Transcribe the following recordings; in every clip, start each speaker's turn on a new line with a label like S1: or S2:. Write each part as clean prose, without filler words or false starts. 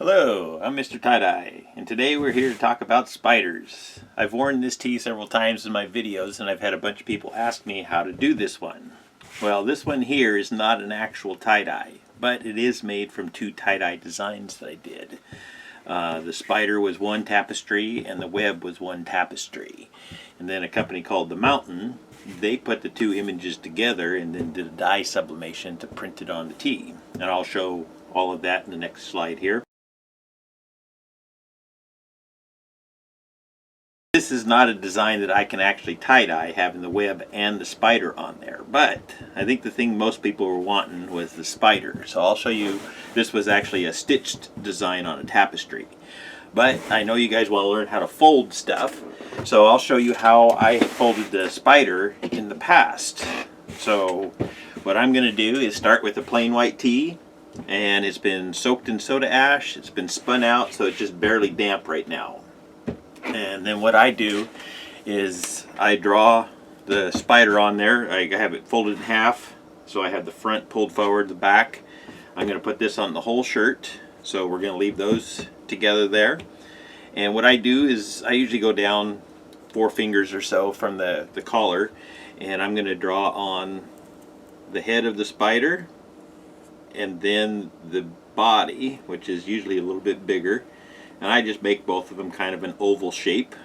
S1: Hello, I'm MrTieDye, and today we're here to talk about spiders. I've worn this tee several times in my videos, and I've had a bunch of people ask me how to do this one. Well, this one here is not an actual tie-dye, but it is made from two tie-dye designs that I did. The spider was one tapestry, and the web was one tapestry. And then a company called The Mountain, they put the two images together and then did a dye sublimation to print it on the tee. And I'll show all of that in the next slide here. This is not a design that I can actually tie-dye, having the web and the spider on there, but I think the thing most people were wanting was the spider. So I'll show you, this was actually a stitched design on a tapestry. But I know you guys want to learn how to fold stuff, so I'll show you how I folded the spider in the past. So what I'm going to do is start with a plain white tee, and it's been soaked in soda ash, it's been spun out, so it's just barely damp right now. And then what I do is I draw the spider on there. I have it folded in half, so I have the front pulled forward, the back. I'm going to put this on the whole shirt, so we're going to leave those together there. And what I do is I usually go down 4 fingers or so from the collar, and I'm going to draw on the head of the spider and then the body, which is usually a little bit bigger. And I just make both of them kind of an oval shape.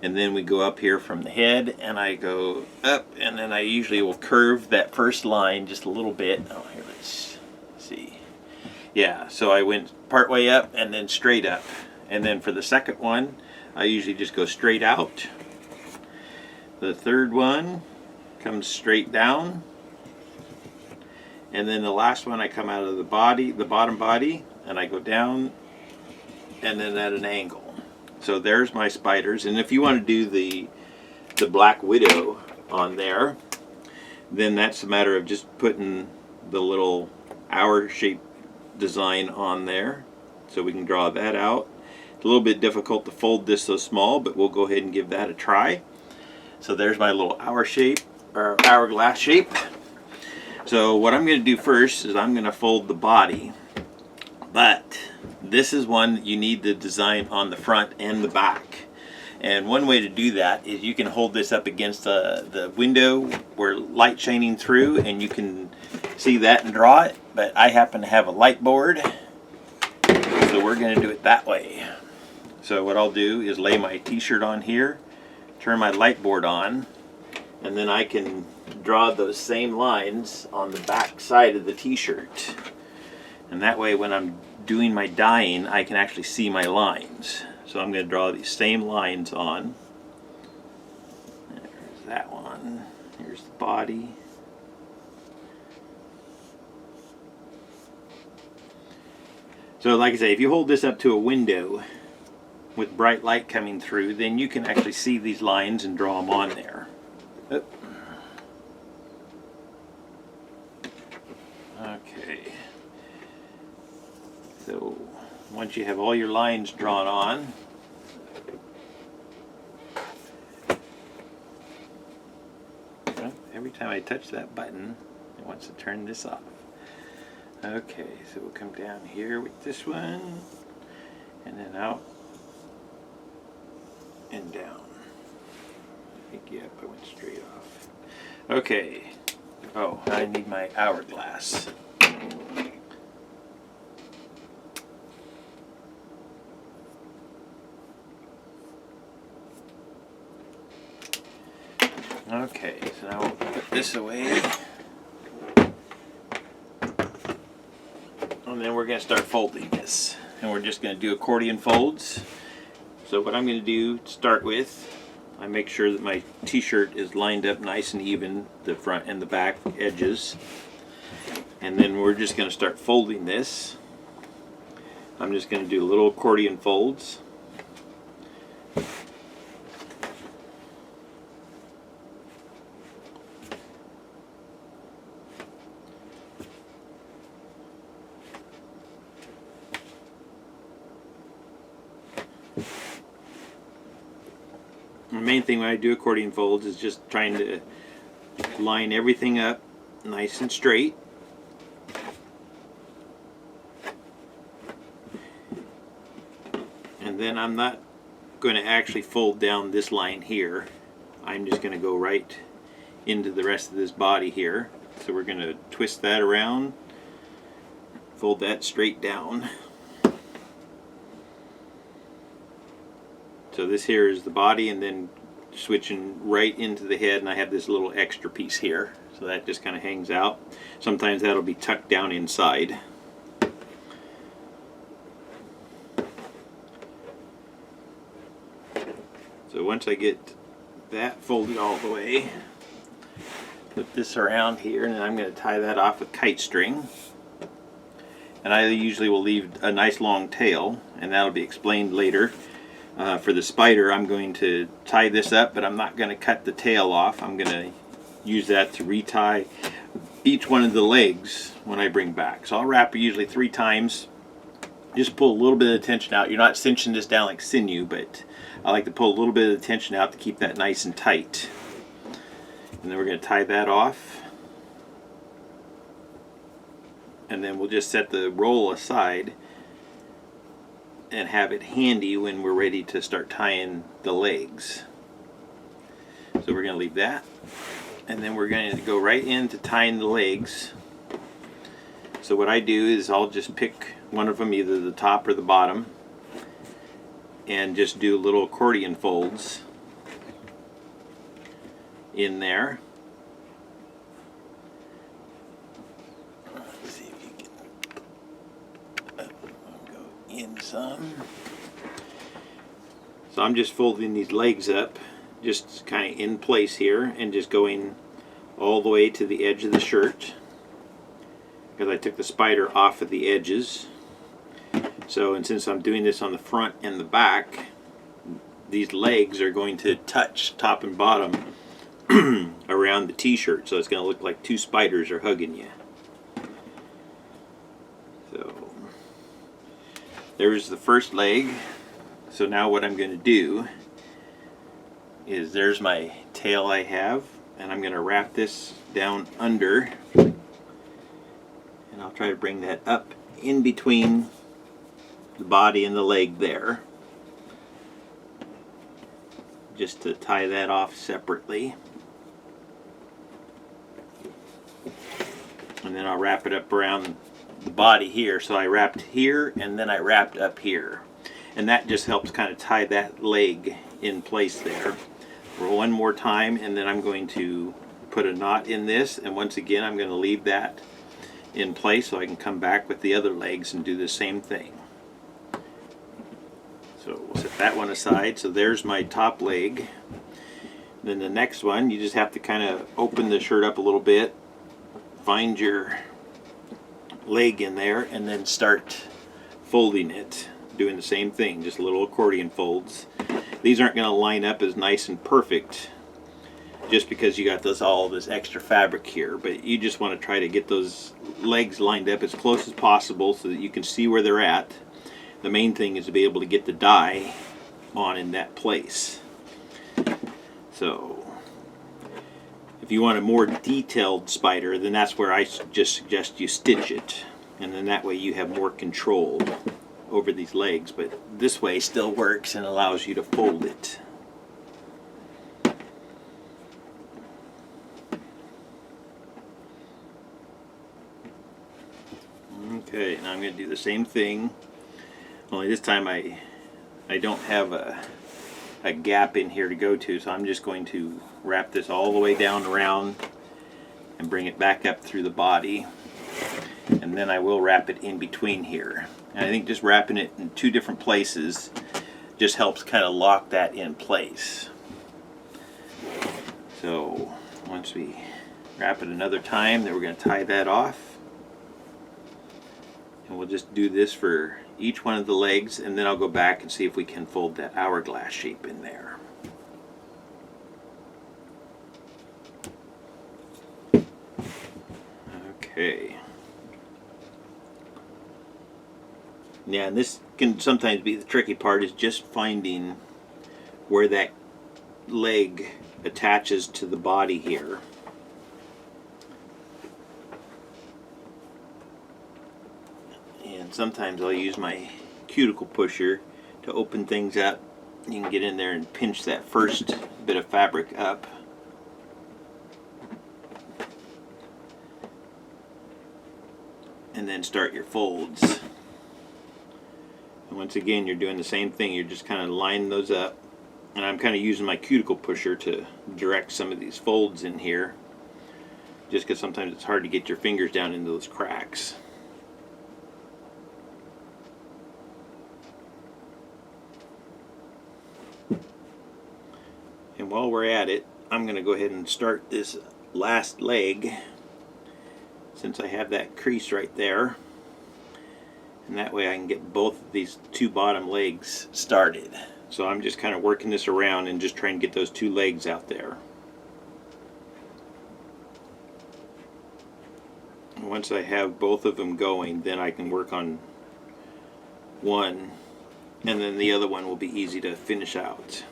S1: And then we go up here from the head, and I go up, and then I usually will curve that first line just a little bit. Oh, here, let's see. Yeah, so I went part way up and then straight up. And then for the second one, I usually just go straight out. The third one comes straight down. And then the last one, I come out of the body, the bottom body, and I go down and then at an angle. So there's my spiders. And if you want to do the black widow on there, then that's a matter of just putting the little hour shaped design on there. So we can draw that out. It's a little bit difficult to fold this so small, but we'll go ahead and give that a try. So there's my little hour shape, or hourglass shape. So what I'm going to do first is I'm going to fold the body. But this is one that you need the design on the front and the back. And one way to do that is you can hold this up against the window where light's shining through, and you can see that and draw it. But I happen to have a light board, so we're going to do it that way. So what I'll do is lay my t-shirt on here, turn my light board on, and then I can draw those same lines on the back side of the t-shirt. And that way when I'm doing my dyeing, I can actually see my lines. So I'm going to draw these same lines on. There's that one. Here's the body. So like I say, if you hold this up to a window with bright light coming through, then you can actually see these lines and draw them on there. Oh. Okay. So once you have all your lines drawn on, every time I touch that button, it wants to turn this off. Okay, so we'll come down here with this one, and then out and down. I think, yep, I went straight off. Okay. Oh, I need my hourglass. Okay, so now we'll put this away. And then we're going to start folding this. And we're just going to do accordion folds. So what I'm going to do to start with, I make sure that my t-shirt is lined up nice and even, the front and the back edges. And then we're just going to start folding this. I'm just going to do little accordion folds. The main thing when I do accordion folds is just trying to line everything up nice and straight. And then I'm not going to actually fold down this line here. I'm just going to go right into the rest of this body here. So we're going to twist that around, fold that straight down. So this here is the body, and then switching right into the head, and I have this little extra piece here. So that just kind of hangs out. Sometimes that'll be tucked down inside. So once I get that folded all the way, put this around here, and then I'm going to tie that off with kite string. And I usually will leave a nice long tail, and that'll be explained later. For the spider, I'm going to tie this up, but I'm not going to cut the tail off. I'm going to use that to retie each one of the legs when I bring back. So I'll wrap it usually 3 times. Just pull a little bit of the tension out. You're not cinching this down like sinew, but I like to pull a little bit of the tension out to keep that nice and tight. And then we're going to tie that off. And then we'll just set the roll aside and have it handy when we're ready to start tying the legs. So we're going to leave that. And then we're going to go right into tying the legs. So what I do is I'll just pick one of them, either the top or the bottom, and just do little accordion folds in there. Let's see if you can go in some. So I'm just folding these legs up, just kind of in place here, and just going all the way to the edge of the shirt, because I took the spider off of the edges. So, and since I'm doing this on the front and the back, these legs are going to touch top and bottom around the t-shirt, so it's going to look like 2 spiders are hugging you. So there's the first leg. So now what I'm going to do is, there's my tail I have, and I'm going to wrap this down under, and I'll try to bring that up in between the body and the leg there, just to tie that off separately. And then I'll wrap it up around the body here. So I wrapped here, and then I wrapped up here, and that just helps kind of tie that leg in place there. For one more time, and then I'm going to put a knot in this, and once again I'm going to leave that in place so I can come back with the other legs and do the same thing. So we'll set that one aside. So there's my top leg. Then the next one, you just have to kind of open the shirt up a little bit, find your leg in there, and then start folding it, doing the same thing, just little accordion folds. These aren't going to line up as nice and perfect just because you got all this extra fabric here, but you just want to try to get those legs lined up as close as possible so that you can see where they're at. The main thing is to be able to get the dye on in that place. So if you want a more detailed spider, then that's where I just suggest you stitch it, and then that way you have more control over these legs. But this way still works and allows you to fold it. Okay, now I'm going to do the same thing, only this time I don't have a gap in here to go to, so I'm just going to wrap this all the way down around and bring it back up through the body, and then I will wrap it in between here. And I think just wrapping it in 2 different places just helps kind of lock that in place. So once we wrap it another time, then we're going to tie that off. And we'll just do this for each one of the legs, and then I'll go back and see if we can fold that hourglass shape in there. Okay. Yeah, and this can sometimes be the tricky part, is just finding where that leg attaches to the body here. And sometimes I'll use my cuticle pusher to open things up. You can get in there and pinch that first bit of fabric up. And then start your folds. And once again, you're doing the same thing. You're just kind of lining those up. And I'm kind of using my cuticle pusher to direct some of these folds in here, just because sometimes it's hard to get your fingers down into those cracks. And while we're at it, I'm going to go ahead and start this last leg, since I have that crease right there. And that way I can get both of these two bottom legs started. So I'm just kind of working this around and just trying to get those two legs out there. And once I have both of them going, then I can work on one, and then the other one will be easy to finish out.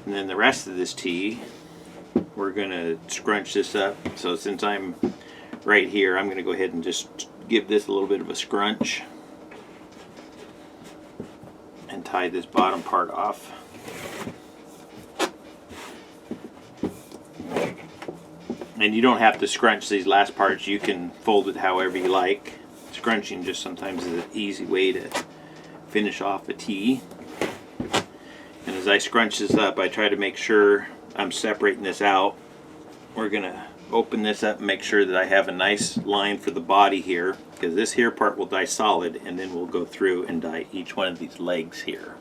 S1: And then the rest of this tee, we're going to scrunch this up. So since I'm right here, I'm going to go ahead and just give this a little bit of a scrunch and tie this bottom part off. And you don't have to scrunch these last parts. You can fold it however you like. Scrunching just sometimes is an easy way to finish off a tee. And as I scrunch this up, I try to make sure I'm separating this out. We're going to open this up and make sure that I have a nice line for the body here, because this here part will dye solid, and then we'll go through and dye each one of these legs here.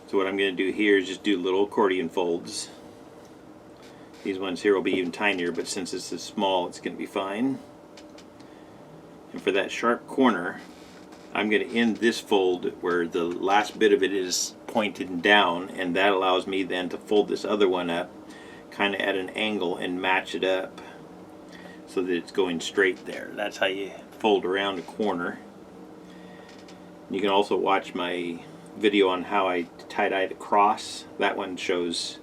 S1: So what I'm going to do here is just do little accordion folds. These ones here will be even tinier, but since this is small, it's going to be fine. And for that sharp corner, I'm going to end this fold where the last bit of it is pointed down, and that allows me then to fold this other one up kind of at an angle and match it up so that it's going straight there. That's how you fold around a corner. You can also watch my video on how I tie-dye the cross. That one shows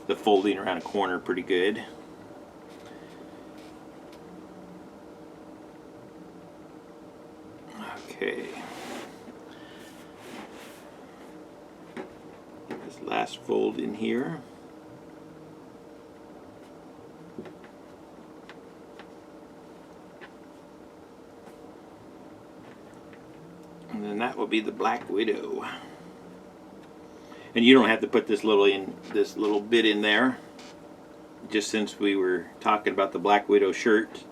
S1: the folding around a corner pretty good. Okay. This last fold in here. And then that will be the Black Widow. And you don't have to put this little bit in there. Just since we were talking about the Black Widow shirt,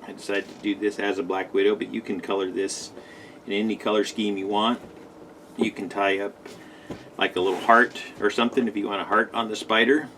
S1: I decided to do this as a Black Widow, but you can color this in any color scheme you want. You can tie up like a little heart or something if you want a heart on the spider.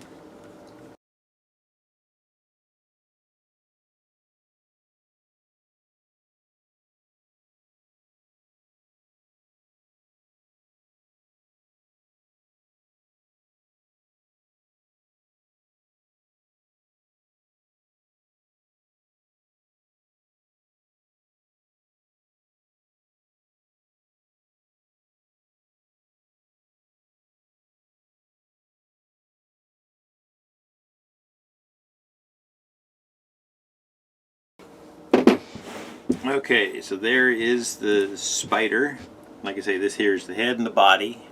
S1: Okay, so there is the spider. Like I say, this here is the head and the body.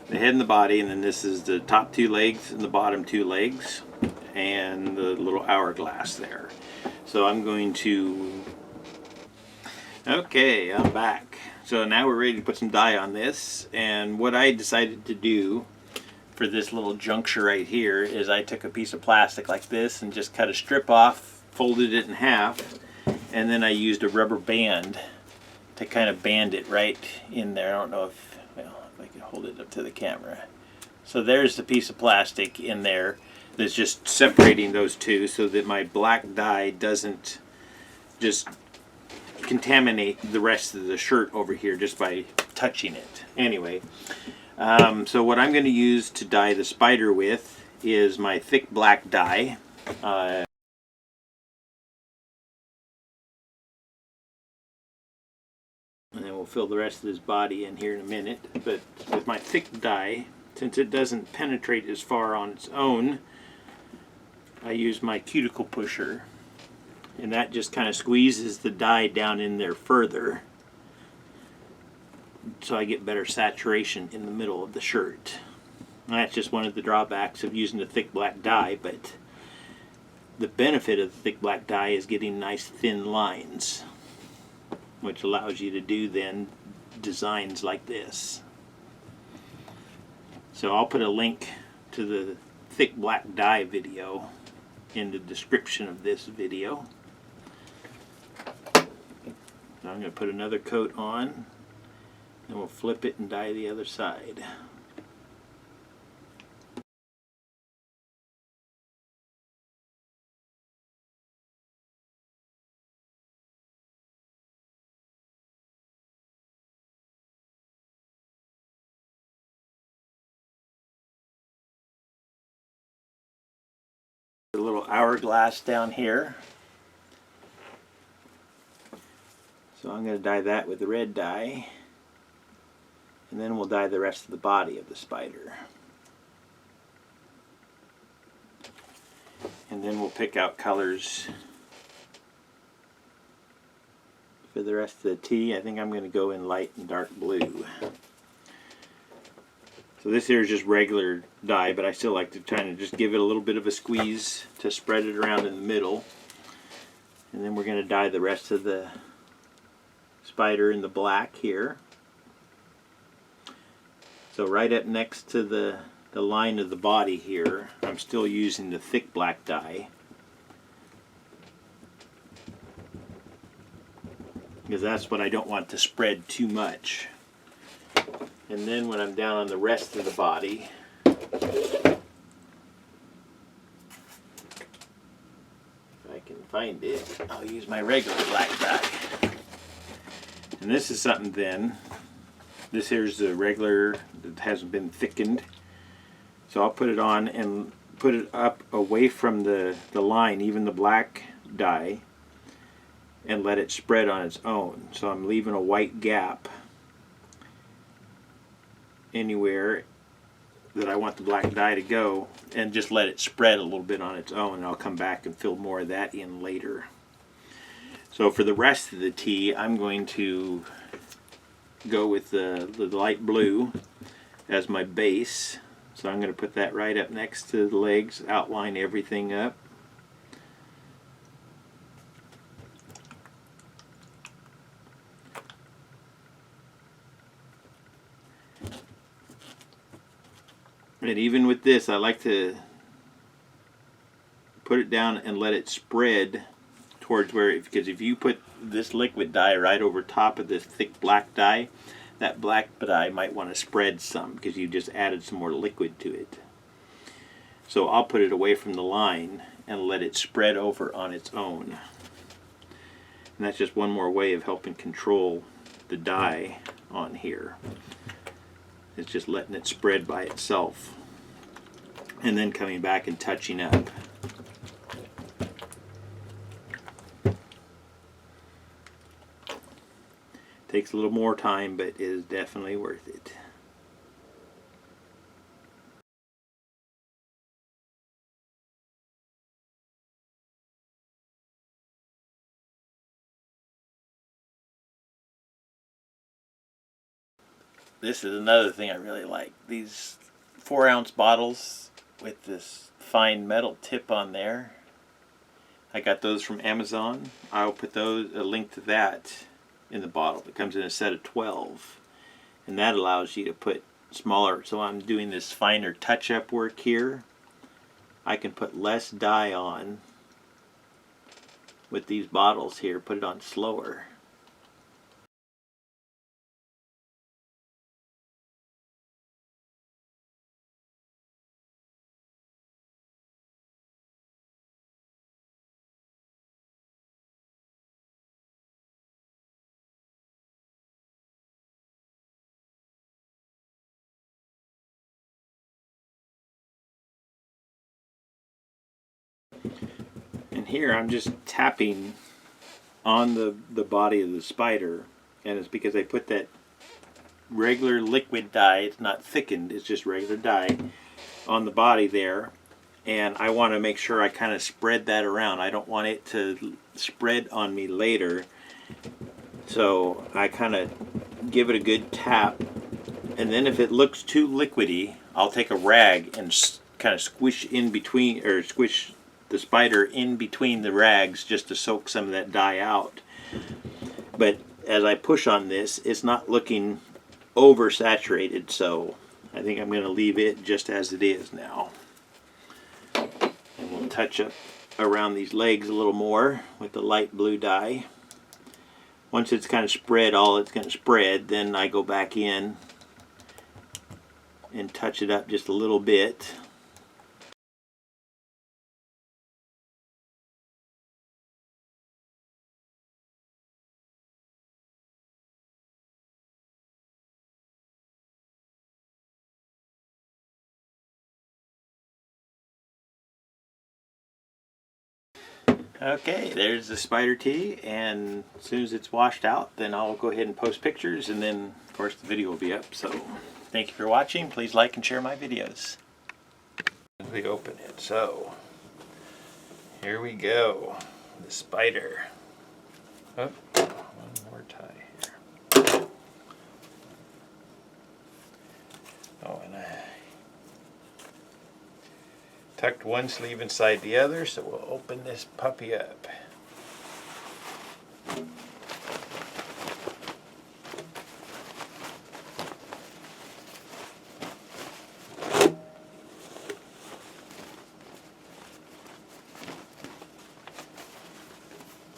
S1: The head and the body, and then this is the top two legs and the bottom two legs, and the little hourglass there. So I'm going to... Okay, I'm back. So now we're ready to put some dye on this, and what I decided to do for this little juncture right here is I took a piece of plastic like this and just cut a strip off, folded it in half, and then I used a rubber band to kind of band it right in there. I don't know if, well, if I can hold it up to the camera. So there's the piece of plastic in there that's just separating those two so that my black dye doesn't just contaminate the rest of the shirt over here just by touching it. Anyway, so what I'm going to use to dye the spider with is my thick black dye. And then we'll fill the rest of his body in here in a minute. But with my thick dye, since it doesn't penetrate as far on its own, I use my cuticle pusher. And that just kind of squeezes the dye down in there further, so I get better saturation in the middle of the shirt. And that's just one of the drawbacks of using the thick black dye, but the benefit of the thick black dye is getting nice thin lines, which allows you to do then designs like this. So I'll put a link to the thick black dye video in the description of this video. So I'm going to put another coat on, and we'll flip it and dye the other side. A little hourglass down here. So I'm going to dye that with the red dye, and then we'll dye the rest of the body of the spider. And then we'll pick out colors for the rest of the tee. I think I'm going to go in light and dark blue. So this here is just regular dye, but I still like to kind of just give it a little bit of a squeeze to spread it around in the middle. And then we're going to dye the rest of the spider in the black here. So right up next to the line of the body here, I'm still using the thick black dye, because that's what I don't want to spread too much. And then when I'm down on the rest of the body, if I can find it, I'll use my regular black dye. And this is something then. This here's the regular that hasn't been thickened. So I'll put it on and put it up away from the line, even the black dye, and let it spread on its own. So I'm leaving a white gap anywhere that I want the black dye to go, and just let it spread a little bit on its own, and I'll come back and fill more of that in later. So for the rest of the tee, I'm going to go with the light blue as my base. So I'm going to put that right up next to the legs, outline everything up. And even with this, I like to put it down and let it spread towards where, because if you put this liquid dye right over top of this thick black dye, that black dye might want to spread some because you just added some more liquid to it. So I'll put it away from the line and let it spread over on its own. And that's just one more way of helping control the dye on here. It's just letting it spread by itself, and then coming back and touching up. Takes a little more time, but is definitely worth it. This is another thing I really like. These 4-ounce bottles with this fine metal tip on there. I got those from Amazon. I'll put a link to that in the bottle. It comes in a set of 12. And that allows you to put smaller, so I'm doing this finer touch-up work here. I can put less dye on with these bottles here, put it on slower. And here I'm just tapping on the body of the spider, and it's because I put that regular liquid dye, it's not thickened, it's just regular dye, on the body there. And I want to make sure I kind of spread that around. I don't want it to spread on me later. So I kind of give it a good tap. And then if it looks too liquidy, I'll take a rag and kind of squish in between, or squish the spider in between the rags just to soak some of that dye out. But as I push on this, it's not looking oversaturated, so I think I'm going to leave it just as it is now. And we'll touch up around these legs a little more with the light blue dye. Once it's kind of spread all it's going to spread, then I go back in and touch it up just a little bit. Okay, there's the spider tee, and as soon as it's washed out, then I'll go ahead and post pictures, and then of course the video will be up. So thank you for watching. Please like and share my videos. We open it, so here we go, the spider. Oh, one more tie here. Oh, and I tucked one sleeve inside the other, so we'll open this puppy up.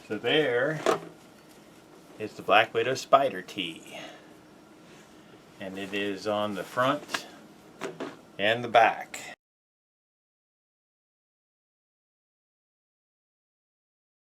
S1: So there is the Black Widow spider tee, and it is on the front and the back.